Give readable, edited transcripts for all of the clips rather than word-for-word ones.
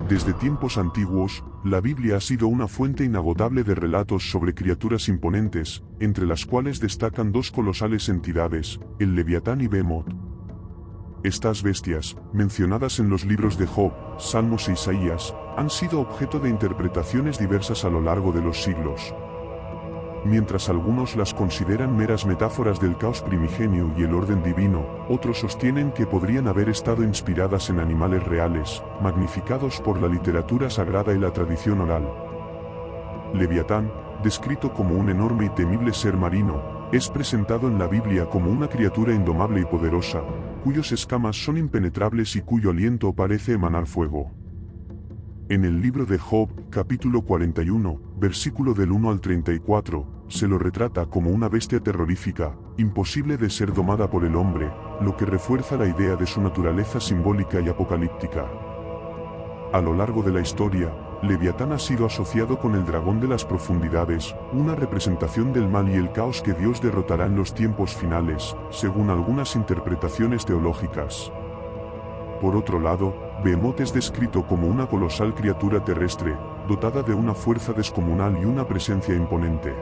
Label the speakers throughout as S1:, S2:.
S1: Desde tiempos antiguos, la Biblia ha sido una fuente inagotable de relatos sobre criaturas imponentes, entre las cuales destacan dos colosales entidades, el Leviatán y Behemoth. Estas bestias, mencionadas en los libros de Job, Salmos e Isaías, han sido objeto de interpretaciones diversas a lo largo de los siglos. Mientras algunos las consideran meras metáforas del caos primigenio y el orden divino, otros sostienen que podrían haber estado inspiradas en animales reales, magnificados por la literatura sagrada y la tradición oral. Leviatán, descrito como un enorme y temible ser marino, es presentado en la Biblia como una criatura indomable y poderosa, cuyas escamas son impenetrables y cuyo aliento parece emanar fuego. En el libro de Job, capítulo 41, versículo del 1 al 34, se lo retrata como una bestia terrorífica, imposible de ser domada por el hombre, lo que refuerza la idea de su naturaleza simbólica y apocalíptica. A lo largo de la historia, Leviatán ha sido asociado con el dragón de las profundidades, una representación del mal y el caos que Dios derrotará en los tiempos finales, según algunas interpretaciones teológicas. Por otro lado, Behemoth es descrito como una colosal criatura terrestre, dotada de una fuerza descomunal y una presencia imponente.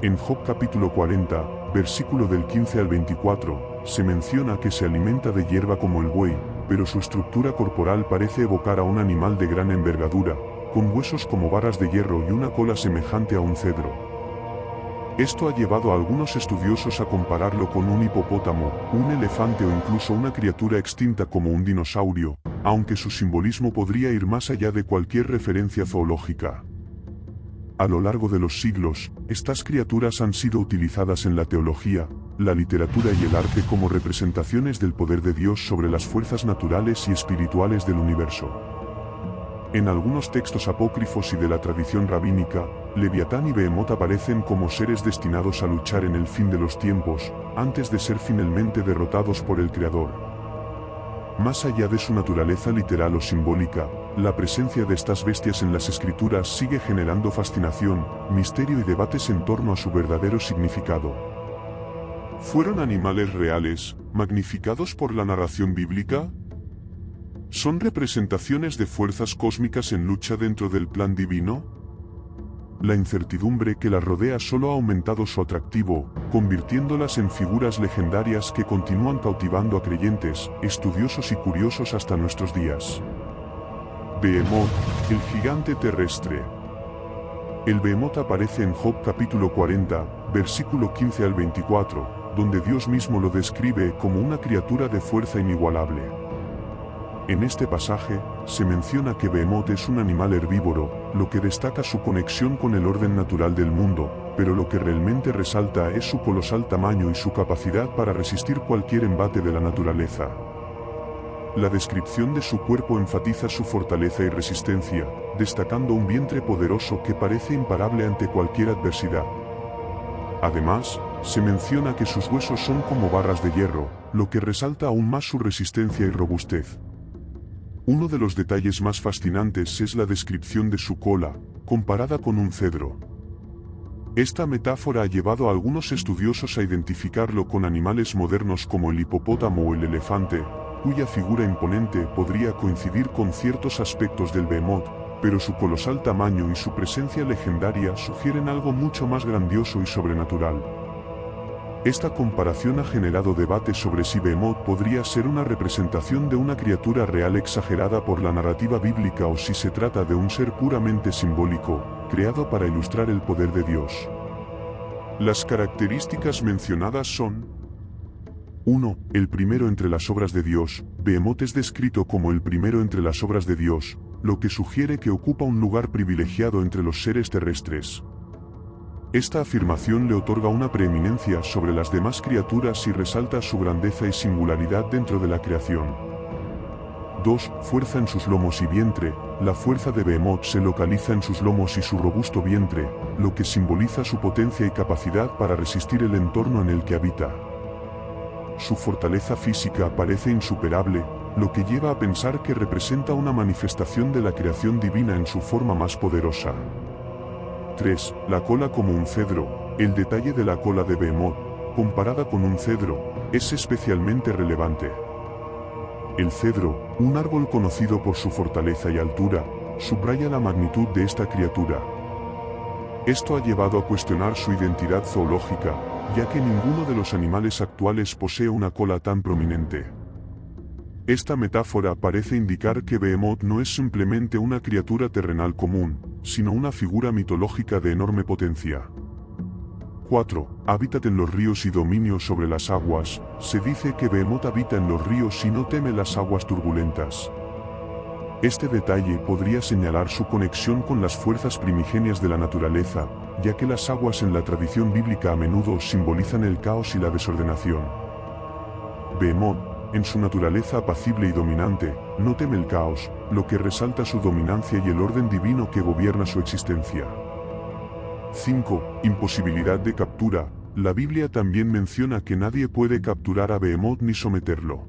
S1: En Job capítulo 40, versículo del 15 al 24, se menciona que se alimenta de hierba como el buey, pero su estructura corporal parece evocar a un animal de gran envergadura, con huesos como barras de hierro y una cola semejante a un cedro. Esto ha llevado a algunos estudiosos a compararlo con un hipopótamo, un elefante o incluso una criatura extinta como un dinosaurio, aunque su simbolismo podría ir más allá de cualquier referencia zoológica. A lo largo de los siglos, estas criaturas han sido utilizadas en la teología, la literatura y el arte como representaciones del poder de Dios sobre las fuerzas naturales y espirituales del universo. En algunos textos apócrifos y de la tradición rabínica, Leviatán y Behemoth aparecen como seres destinados a luchar en el fin de los tiempos, antes de ser finalmente derrotados por el Creador. Más allá de su naturaleza literal o simbólica, la presencia de estas bestias en las Escrituras sigue generando fascinación, misterio y debates en torno a su verdadero significado. ¿Fueron animales reales, magnificados por la narración bíblica? ¿Son representaciones de fuerzas cósmicas en lucha dentro del plan divino? La incertidumbre que las rodea solo ha aumentado su atractivo, convirtiéndolas en figuras legendarias que continúan cautivando a creyentes, estudiosos y curiosos hasta nuestros días. Behemoth, el gigante terrestre. El Behemoth aparece en Job capítulo 40, versículo 15 al 24, donde Dios mismo lo describe como una criatura de fuerza inigualable. En este pasaje, se menciona que Behemoth es un animal herbívoro, lo que destaca su conexión con el orden natural del mundo, pero lo que realmente resalta es su colosal tamaño y su capacidad para resistir cualquier embate de la naturaleza. La descripción de su cuerpo enfatiza su fortaleza y resistencia, destacando un vientre poderoso que parece imparable ante cualquier adversidad. Además, se menciona que sus huesos son como barras de hierro, lo que resalta aún más su resistencia y robustez. Uno de los detalles más fascinantes es la descripción de su cola, comparada con un cedro. Esta metáfora ha llevado a algunos estudiosos a identificarlo con animales modernos como el hipopótamo o el elefante, cuya figura imponente podría coincidir con ciertos aspectos del Behemoth, pero su colosal tamaño y su presencia legendaria sugieren algo mucho más grandioso y sobrenatural. Esta comparación ha generado debate sobre si Behemoth podría ser una representación de una criatura real exagerada por la narrativa bíblica o si se trata de un ser puramente simbólico, creado para ilustrar el poder de Dios. Las características mencionadas son: 1. El primero entre las obras de Dios. Behemoth es descrito como el primero entre las obras de Dios, lo que sugiere que ocupa un lugar privilegiado entre los seres terrestres. Esta afirmación le otorga una preeminencia sobre las demás criaturas y resalta su grandeza y singularidad dentro de la creación. 2. Fuerza en sus lomos y vientre. La fuerza de Behemoth se localiza en sus lomos y su robusto vientre, lo que simboliza su potencia y capacidad para resistir el entorno en el que habita. Su fortaleza física parece insuperable, lo que lleva a pensar que representa una manifestación de la creación divina en su forma más poderosa. 3. La cola como un cedro. El detalle de la cola de Behemoth, comparada con un cedro, es especialmente relevante. El cedro, un árbol conocido por su fortaleza y altura, subraya la magnitud de esta criatura. Esto ha llevado a cuestionar su identidad zoológica, ya que ninguno de los animales actuales posee una cola tan prominente. Esta metáfora parece indicar que Behemoth no es simplemente una criatura terrenal común, sino una figura mitológica de enorme potencia. 4. Hábitat en los ríos y dominio sobre las aguas. Se dice que Behemoth habita en los ríos y no teme las aguas turbulentas. Este detalle podría señalar su conexión con las fuerzas primigenias de la naturaleza, ya que las aguas en la tradición bíblica a menudo simbolizan el caos y la desordenación. Behemoth, en su naturaleza apacible y dominante, no teme el caos, lo que resalta su dominancia y el orden divino que gobierna su existencia. 5. Imposibilidad de captura. La Biblia también menciona que nadie puede capturar a Behemoth ni someterlo.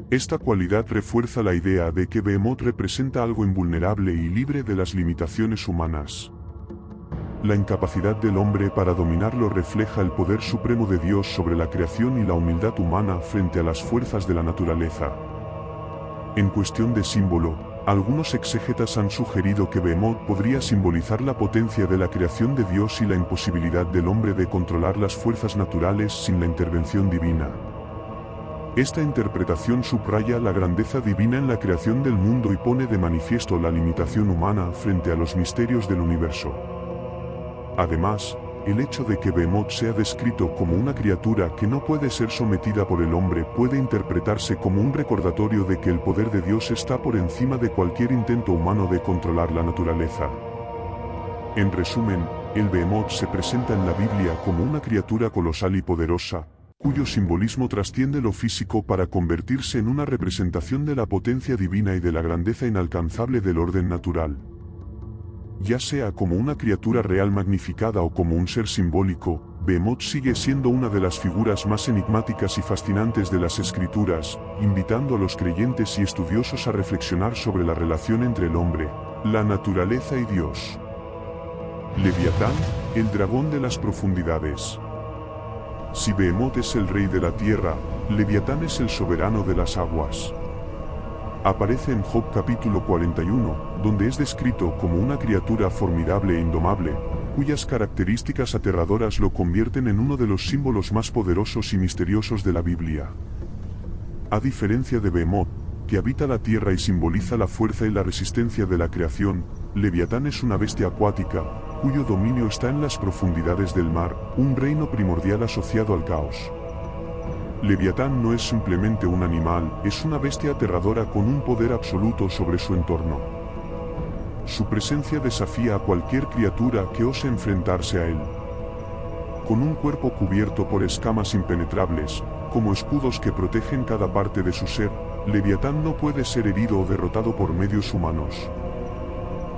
S1: Esta cualidad refuerza la idea de que Behemoth representa algo invulnerable y libre de las limitaciones humanas. La incapacidad del hombre para dominarlo refleja el poder supremo de Dios sobre la creación y la humildad humana frente a las fuerzas de la naturaleza. En cuestión de símbolo, algunos exégetas han sugerido que Behemoth podría simbolizar la potencia de la creación de Dios y la imposibilidad del hombre de controlar las fuerzas naturales sin la intervención divina. Esta interpretación subraya la grandeza divina en la creación del mundo y pone de manifiesto la limitación humana frente a los misterios del universo. Además, el hecho de que Behemoth sea descrito como una criatura que no puede ser sometida por el hombre puede interpretarse como un recordatorio de que el poder de Dios está por encima de cualquier intento humano de controlar la naturaleza. En resumen, el Behemoth se presenta en la Biblia como una criatura colosal y poderosa, cuyo simbolismo trasciende lo físico para convertirse en una representación de la potencia divina y de la grandeza inalcanzable del orden natural. Ya sea como una criatura real magnificada o como un ser simbólico, Behemoth sigue siendo una de las figuras más enigmáticas y fascinantes de las Escrituras, invitando a los creyentes y estudiosos a reflexionar sobre la relación entre el hombre, la naturaleza y Dios. Leviatán, el dragón de las profundidades. Si Behemoth es el rey de la tierra, Leviatán es el soberano de las aguas. Aparece en Job capítulo 41, donde es descrito como una criatura formidable e indomable, cuyas características aterradoras lo convierten en uno de los símbolos más poderosos y misteriosos de la Biblia. A diferencia de Behemoth, que habita la tierra y simboliza la fuerza y la resistencia de la creación, Leviatán es una bestia acuática, cuyo dominio está en las profundidades del mar, un reino primordial asociado al caos. Leviatán no es simplemente un animal, es una bestia aterradora con un poder absoluto sobre su entorno. Su presencia desafía a cualquier criatura que ose enfrentarse a él. Con un cuerpo cubierto por escamas impenetrables, como escudos que protegen cada parte de su ser, Leviatán no puede ser herido o derrotado por medios humanos.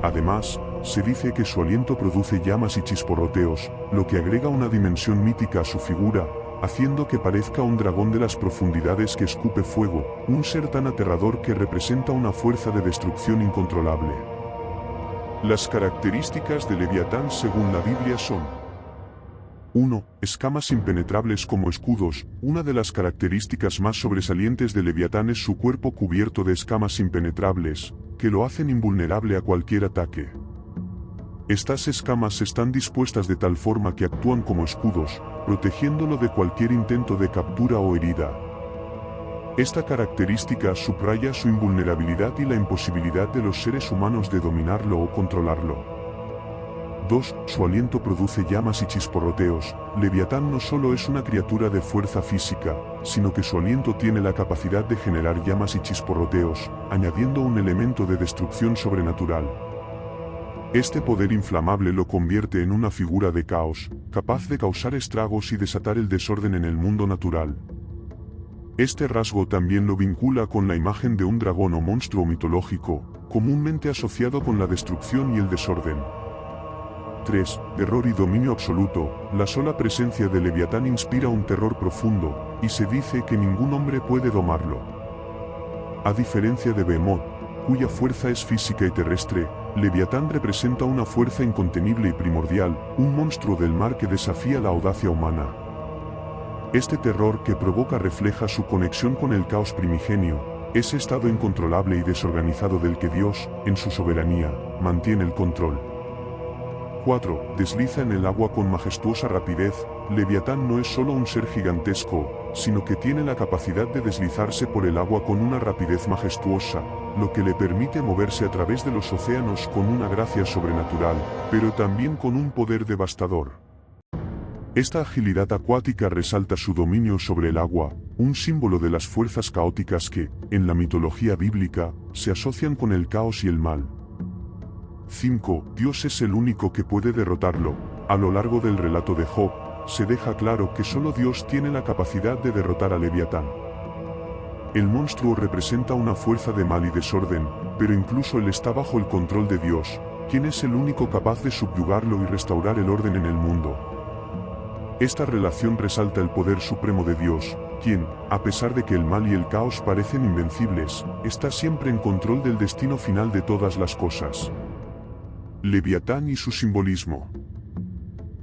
S1: Además, se dice que su aliento produce llamas y chisporroteos, lo que agrega una dimensión mítica a su figura, haciendo que parezca un dragón de las profundidades que escupe fuego, un ser tan aterrador que representa una fuerza de destrucción incontrolable. Las características de Leviatán según la Biblia son: 1. Escamas impenetrables como escudos. Una de las características más sobresalientes de Leviatán es su cuerpo cubierto de escamas impenetrables, que lo hacen invulnerable a cualquier ataque. Estas escamas están dispuestas de tal forma que actúan como escudos, protegiéndolo de cualquier intento de captura o herida. Esta característica subraya su invulnerabilidad y la imposibilidad de los seres humanos de dominarlo o controlarlo. 2. Su aliento produce llamas y chisporroteos. Leviatán no solo es una criatura de fuerza física, sino que su aliento tiene la capacidad de generar llamas y chisporroteos, añadiendo un elemento de destrucción sobrenatural. Este poder inflamable lo convierte en una figura de caos, capaz de causar estragos y desatar el desorden en el mundo natural. Este rasgo también lo vincula con la imagen de un dragón o monstruo mitológico, comúnmente asociado con la destrucción y el desorden. 3. Terror y dominio absoluto. La sola presencia de Leviatán inspira un terror profundo, y se dice que ningún hombre puede domarlo. A diferencia de Behemoth, cuya fuerza es física y terrestre, Leviatán representa una fuerza incontenible y primordial, un monstruo del mar que desafía la audacia humana. Este terror que provoca refleja su conexión con el caos primigenio, Ese estado incontrolable y desorganizado del que Dios, en su soberanía, mantiene el control. 4. Desliza en el agua con majestuosa rapidez. Leviatán no es solo un ser gigantesco, sino que tiene la capacidad de deslizarse por el agua con una rapidez majestuosa, lo que le permite moverse a través de los océanos con una gracia sobrenatural, pero también con un poder devastador. Esta agilidad acuática resalta su dominio sobre el agua, un símbolo de las fuerzas caóticas que, en la mitología bíblica, se asocian con el caos y el mal. 5. Dios es el único que puede derrotarlo. A lo largo del relato de Job, se deja claro que solo Dios tiene la capacidad de derrotar a Leviatán. El monstruo representa una fuerza de mal y desorden, pero incluso él está bajo el control de Dios, quien es el único capaz de subyugarlo y restaurar el orden en el mundo. Esta relación resalta el poder supremo de Dios, quien, a pesar de que el mal y el caos parecen invencibles, está siempre en control del destino final de todas las cosas. Leviatán y su simbolismo.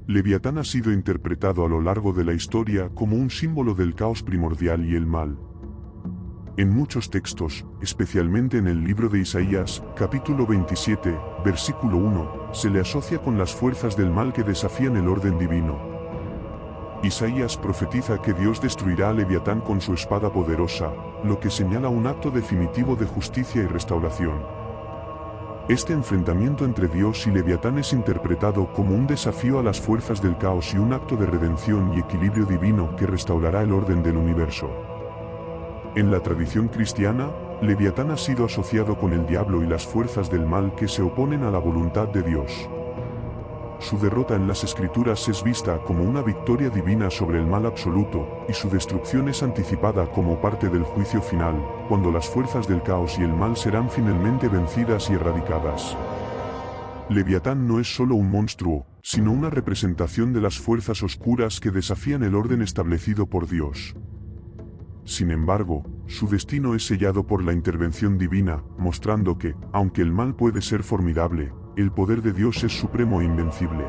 S1: Leviatán ha sido interpretado a lo largo de la historia como un símbolo del caos primordial y el mal. En muchos textos, especialmente en el libro de Isaías, capítulo 27, versículo 1, se le asocia con las fuerzas del mal que desafían el orden divino. Isaías profetiza que Dios destruirá a Leviatán con su espada poderosa, lo que señala un acto definitivo de justicia y restauración. Este enfrentamiento entre Dios y Leviatán es interpretado como un desafío a las fuerzas del caos y un acto de redención y equilibrio divino que restaurará el orden del universo. En la tradición cristiana, Leviatán ha sido asociado con el diablo y las fuerzas del mal que se oponen a la voluntad de Dios. Su derrota en las Escrituras es vista como una victoria divina sobre el mal absoluto, y su destrucción es anticipada como parte del juicio final, cuando las fuerzas del caos y el mal serán finalmente vencidas y erradicadas. Leviatán no es solo un monstruo, sino una representación de las fuerzas oscuras que desafían el orden establecido por Dios. Sin embargo, su destino es sellado por la intervención divina, mostrando que, aunque el mal puede ser formidable, el poder de Dios es supremo e invencible.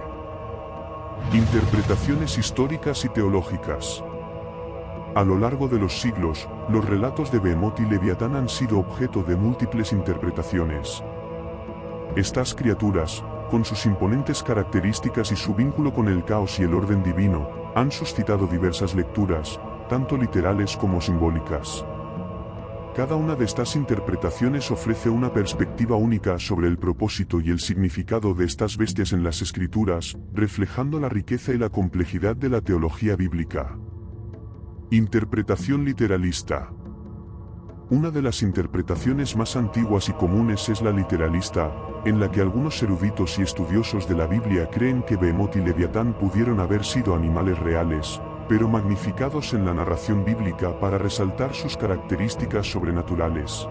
S1: Interpretaciones históricas y teológicas. A lo largo de los siglos, los relatos de Behemoth y Leviatán han sido objeto de múltiples interpretaciones. Estas criaturas, con sus imponentes características y su vínculo con el caos y el orden divino, han suscitado diversas lecturas, tanto literales como simbólicas. Cada una de estas interpretaciones ofrece una perspectiva única sobre el propósito y el significado de estas bestias en las Escrituras, reflejando la riqueza y la complejidad de la teología bíblica. Interpretación literalista. Una de las interpretaciones más antiguas y comunes es la literalista, en la que algunos eruditos y estudiosos de la Biblia creen que Behemoth y Leviatán pudieron haber sido animales reales, pero magnificados en la narración bíblica para resaltar sus características sobrenaturales.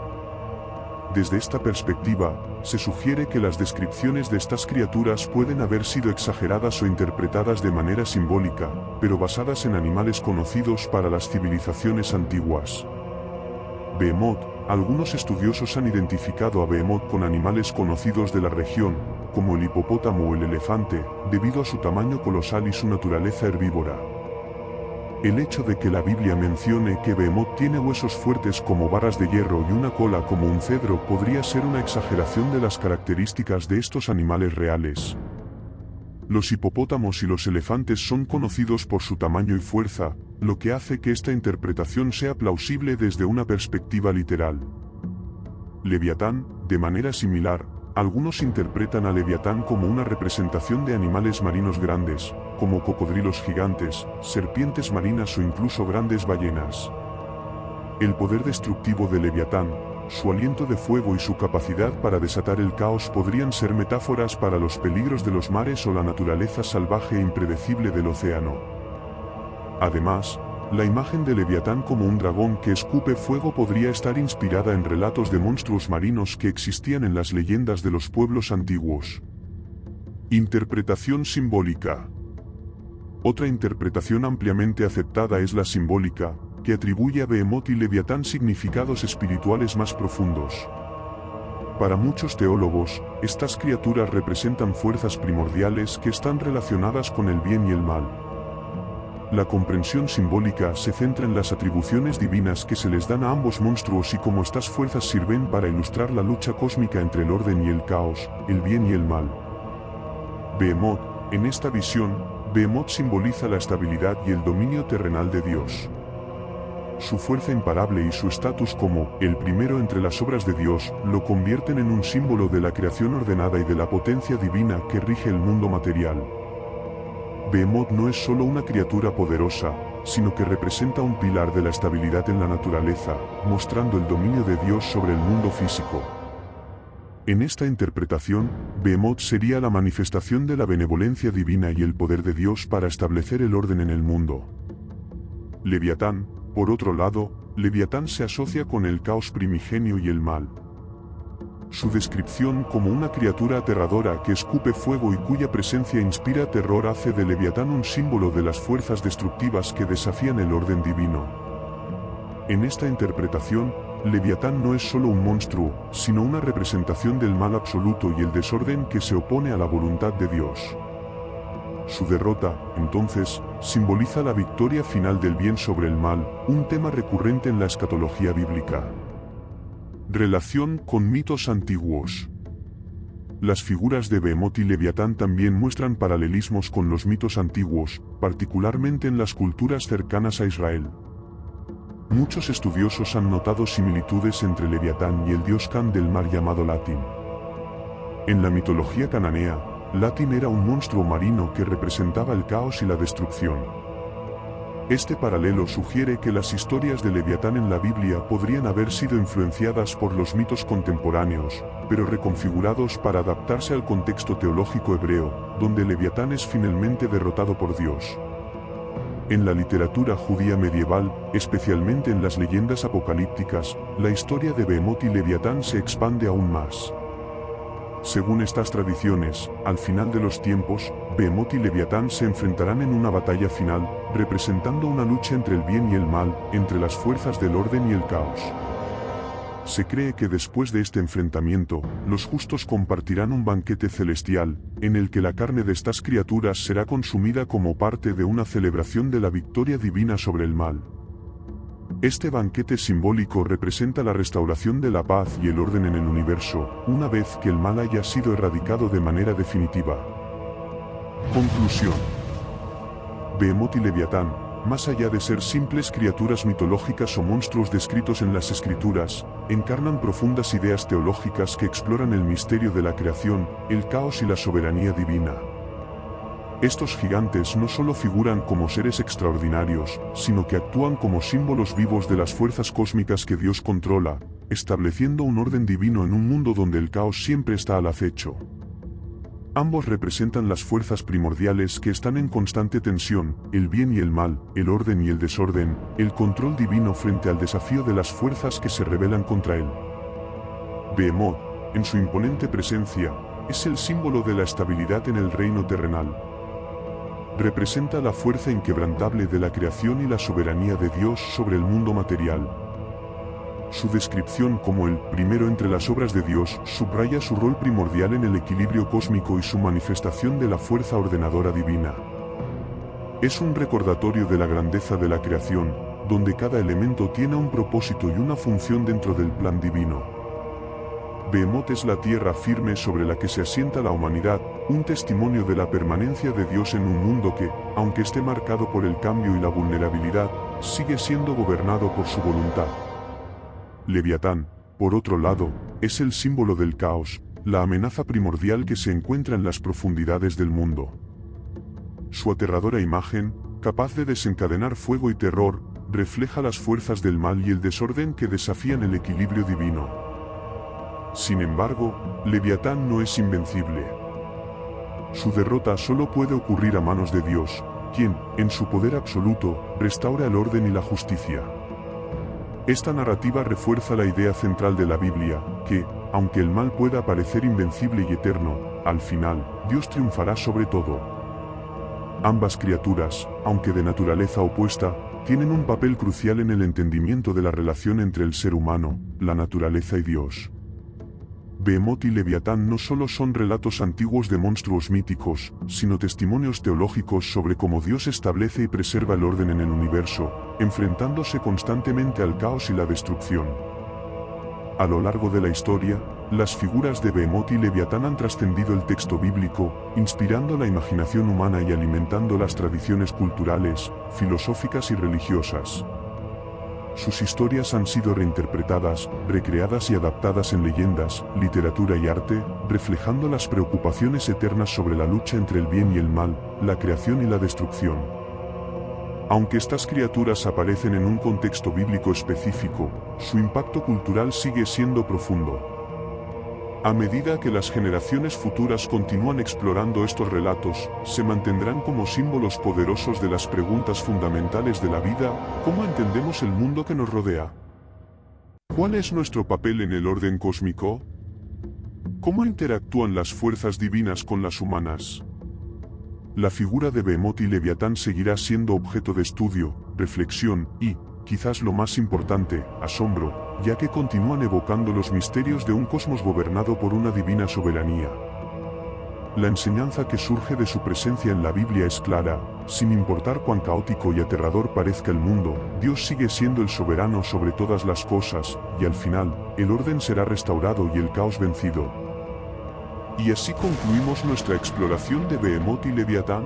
S1: Desde esta perspectiva, se sugiere que las descripciones de estas criaturas pueden haber sido exageradas o interpretadas de manera simbólica, pero basadas en animales conocidos para las civilizaciones antiguas. Behemoth. Algunos estudiosos han identificado a Behemoth con animales conocidos de la región, como el hipopótamo o el elefante, debido a su tamaño colosal y su naturaleza herbívora. El hecho de que la Biblia mencione que Behemoth tiene huesos fuertes como barras de hierro y una cola como un cedro podría ser una exageración de las características de estos animales reales. Los hipopótamos y los elefantes son conocidos por su tamaño y fuerza, lo que hace que esta interpretación sea plausible desde una perspectiva literal. Leviatán, de manera similar, algunos interpretan a Leviatán como una representación de animales marinos grandes, como cocodrilos gigantes, serpientes marinas o incluso grandes ballenas. El poder destructivo de Leviatán, su aliento de fuego y su capacidad para desatar el caos podrían ser metáforas para los peligros de los mares o la naturaleza salvaje e impredecible del océano. Además, la imagen de Leviatán como un dragón que escupe fuego podría estar inspirada en relatos de monstruos marinos que existían en las leyendas de los pueblos antiguos. Interpretación simbólica. Otra interpretación ampliamente aceptada es la simbólica, que atribuye a Behemoth y Leviatán significados espirituales más profundos. Para muchos teólogos, estas criaturas representan fuerzas primordiales que están relacionadas con el bien y el mal. La comprensión simbólica se centra en las atribuciones divinas que se les dan a ambos monstruos y cómo estas fuerzas sirven para ilustrar la lucha cósmica entre el orden y el caos, el bien y el mal. Behemoth, en esta visión, Behemoth simboliza la estabilidad y el dominio terrenal de Dios. Su fuerza imparable y su estatus como el primero entre las obras de Dios lo convierten en un símbolo de la creación ordenada y de la potencia divina que rige el mundo material. Behemoth no es solo una criatura poderosa, sino que representa un pilar de la estabilidad en la naturaleza, mostrando el dominio de Dios sobre el mundo físico. En esta interpretación, Behemoth sería la manifestación de la benevolencia divina y el poder de Dios para establecer el orden en el mundo. Leviatán, por otro lado, Leviatán se asocia con el caos primigenio y el mal. Su descripción como una criatura aterradora que escupe fuego y cuya presencia inspira terror hace de Leviatán un símbolo de las fuerzas destructivas que desafían el orden divino. En esta interpretación, Leviatán no es solo un monstruo, sino una representación del mal absoluto y el desorden que se opone a la voluntad de Dios. Su derrota, entonces, simboliza la victoria final del bien sobre el mal, un tema recurrente en la escatología bíblica. Relación con mitos antiguos. Las figuras de Behemoth y Leviatán también muestran paralelismos con los mitos antiguos, particularmente en las culturas cercanas a Israel. Muchos estudiosos han notado similitudes entre Leviatán y el dios Can del mar llamado Latin. En la mitología cananea, Latin era un monstruo marino que representaba el caos y la destrucción. Este paralelo sugiere que las historias de Leviatán en la Biblia podrían haber sido influenciadas por los mitos contemporáneos, pero reconfigurados para adaptarse al contexto teológico hebreo, donde Leviatán es finalmente derrotado por Dios. En la literatura judía medieval, especialmente en las leyendas apocalípticas, la historia de Behemoth y Leviatán se expande aún más. Según estas tradiciones, al final de los tiempos, Behemoth y Leviatán se enfrentarán en una batalla final, representando una lucha entre el bien y el mal, entre las fuerzas del orden y el caos. Se cree que después de este enfrentamiento, los justos compartirán un banquete celestial, en el que la carne de estas criaturas será consumida como parte de una celebración de la victoria divina sobre el mal. Este banquete simbólico representa la restauración de la paz y el orden en el universo, una vez que el mal haya sido erradicado de manera definitiva. Conclusión. Behemoth y Leviatán, más allá de ser simples criaturas mitológicas o monstruos descritos en las escrituras, encarnan profundas ideas teológicas que exploran el misterio de la creación, el caos y la soberanía divina. Estos gigantes no solo figuran como seres extraordinarios, sino que actúan como símbolos vivos de las fuerzas cósmicas que Dios controla, estableciendo un orden divino en un mundo donde el caos siempre está al acecho. Ambos representan las fuerzas primordiales que están en constante tensión, el bien y el mal, el orden y el desorden, el control divino frente al desafío de las fuerzas que se rebelan contra él. Behemoth, en su imponente presencia, es el símbolo de la estabilidad en el reino terrenal. Representa la fuerza inquebrantable de la creación y la soberanía de Dios sobre el mundo material. Su descripción como el primero entre las obras de Dios subraya su rol primordial en el equilibrio cósmico y su manifestación de la fuerza ordenadora divina. Es un recordatorio de la grandeza de la creación, donde cada elemento tiene un propósito y una función dentro del plan divino. Behemoth es la tierra firme sobre la que se asienta la humanidad, un testimonio de la permanencia de Dios en un mundo que, aunque esté marcado por el cambio y la vulnerabilidad, sigue siendo gobernado por su voluntad. Leviatán, por otro lado, es el símbolo del caos, la amenaza primordial que se encuentra en las profundidades del mundo. Su aterradora imagen, capaz de desencadenar fuego y terror, refleja las fuerzas del mal y el desorden que desafían el equilibrio divino. Sin embargo, Leviatán no es invencible. Su derrota solo puede ocurrir a manos de Dios, quien, en su poder absoluto, restaura el orden y la justicia. Esta narrativa refuerza la idea central de la Biblia, que, aunque el mal pueda parecer invencible y eterno, al final, Dios triunfará sobre todo. Ambas criaturas, aunque de naturaleza opuesta, tienen un papel crucial en el entendimiento de la relación entre el ser humano, la naturaleza y Dios. Behemoth y Leviatán no solo son relatos antiguos de monstruos míticos, sino testimonios teológicos sobre cómo Dios establece y preserva el orden en el universo, enfrentándose constantemente al caos y la destrucción. A lo largo de la historia, las figuras de Behemoth y Leviatán han trascendido el texto bíblico, inspirando la imaginación humana y alimentando las tradiciones culturales, filosóficas y religiosas. Sus historias han sido reinterpretadas, recreadas y adaptadas en leyendas, literatura y arte, reflejando las preocupaciones eternas sobre la lucha entre el bien y el mal, la creación y la destrucción. Aunque estas criaturas aparecen en un contexto bíblico específico, su impacto cultural sigue siendo profundo. A medida que las generaciones futuras continúan explorando estos relatos, se mantendrán como símbolos poderosos de las preguntas fundamentales de la vida: ¿cómo entendemos el mundo que nos rodea? ¿Cuál es nuestro papel en el orden cósmico? ¿Cómo interactúan las fuerzas divinas con las humanas? La figura de Behemoth y Leviatán seguirá siendo objeto de estudio, reflexión y, quizás lo más importante, asombro, ya que continúan evocando los misterios de un cosmos gobernado por una divina soberanía. La enseñanza que surge de su presencia en la Biblia es clara: sin importar cuán caótico y aterrador parezca el mundo, Dios sigue siendo el soberano sobre todas las cosas, y al final, el orden será restaurado y el caos vencido. Y así concluimos nuestra exploración de Behemoth y Leviatán.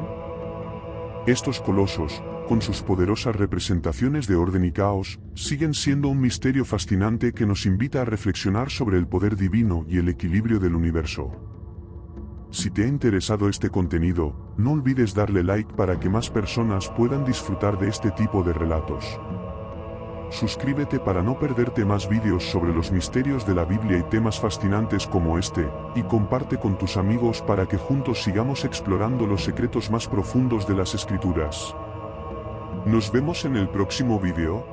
S1: Estos colosos, con sus poderosas representaciones de orden y caos, siguen siendo un misterio fascinante que nos invita a reflexionar sobre el poder divino y el equilibrio del universo. Si te ha interesado este contenido, no olvides darle like para que más personas puedan disfrutar de este tipo de relatos. Suscríbete para no perderte más vídeos sobre los misterios de la Biblia y temas fascinantes como este, y comparte con tus amigos para que juntos sigamos explorando los secretos más profundos de las Escrituras. Nos vemos en el próximo vídeo.